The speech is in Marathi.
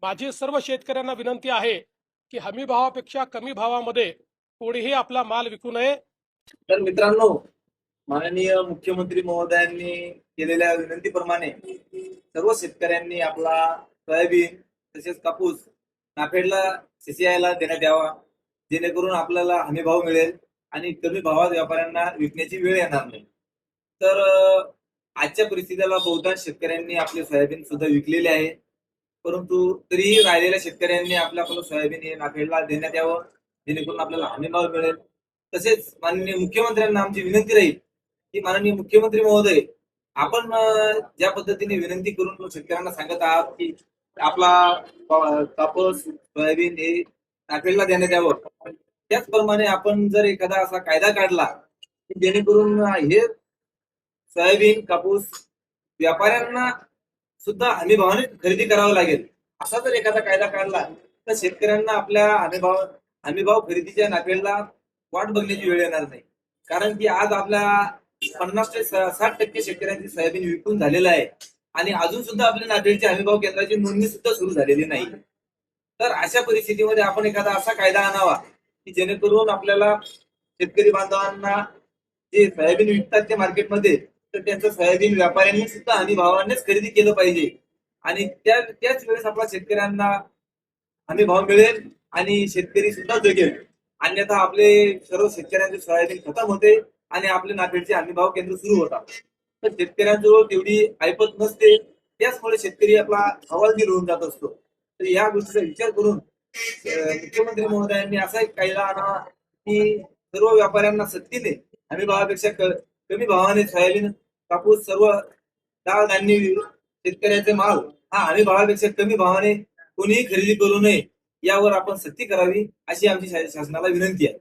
माझी सर्व शेतकऱ्यांना विनंती आहे की हमी भावापेक्षा कमी भावामध्ये कोणीही आपला माल विकू नये। तर मित्रांनो, माननीय मुख्यमंत्री महोदयांनी केलेल्या विनंतीप्रमाणे सर्व शेतकऱ्यांनी आपला सोयाबीन तसेच कापूस नाफेडला सीसीआयला देण्यात यावा, जेणेकरून आपल्याला हमी भाव मिळेल आणि कमी भावात व्यापाऱ्यांना विकण्याची वेळ येणार नाही। तर आजच्या परिस्थितीला बहुतांश शेतकऱ्यांनी आपले सोयाबीन सुद्धा विकलेले आहे, परंतु तरीही राहिलेल्या शेतकऱ्यांनी आपलं सोयाबीन हे नाफेडला देण्यात यावं, जेणेकरून आपल्याला हमी भाव मिळेल। तसेच माननीय मुख्यमंत्र्यांना आमची विनंती राहील की माननीय मुख्यमंत्री महोदय, आपण ज्या पद्धतीने विनंती करून शेतकऱ्यांना सांगत आहात की आपला कापूस सोयाबीन हे नाफेडला देण्यात यावं, त्याचप्रमाणे आपण जर एखादा असा कायदा काढला की जेणेकरून हे सोयाबीन कापूस व्यापाऱ्यांना सुद्धा हमी भावाने खरेदी करावं लागेल, असा जर एखादा कायदा काढला तर शेतकऱ्यांना आपल्या हमी भाव खरेदीच्या नाफेडला वाट बघण्याची वेळ येणार नाही। कारण की आज आपल्या 50 ते 60% शेतकऱ्यांची सोयाबीन विकून झालेलं आहे आणि अजून सुद्धा आपल्या नाफेडच्या हमीभाव केंद्राची नोंदणी सुद्धा सुरू झालेली नाही। तर अशा परिस्थितीमध्ये आपण एखादा असा कायदा आणावा की जेणेकरून आपल्याला शेतकरी बांधवांना जे सोयाबीन विकतात ते मार्केटमध्ये, तर त्यांचं सोयाबीन व्यापाऱ्यांनी सुद्धा हमी भावानेच खरेदी केलं पाहिजे आणि त्याच वेळेस आपल्या शेतकऱ्यांना हमी भाव मिळेल आणि शेतकरी सुद्धा जगेल। अन्यथा आपले सर्व शेतकऱ्यांचे सोयाबीन खतम होते आणि आपले नाफेडचे हमी भाव केंद्र सुरू होतात। तर शेतकऱ्यांजवळ तेवढी ऐपत नसते, त्याचमुळे शेतकरी आपला हवालदिल होऊन जात असतो। तर या गोष्टीचा विचार करून मुख्यमंत्री महोदयांनी असा एक कायदा आणावा की सर्व व्यापाऱ्यांना सक्तीने हमी भावापेक्षा कमी भावाने सोयाबीन कापूस सर्व डाळ धान्य शेतकऱ्याचे माल हा हमी भावापेक्षा कमी भावाने कोणीही खरेदी करू नये, यावर आपण सक्ती करावी अशी आमची शासनाला विनंती आहे।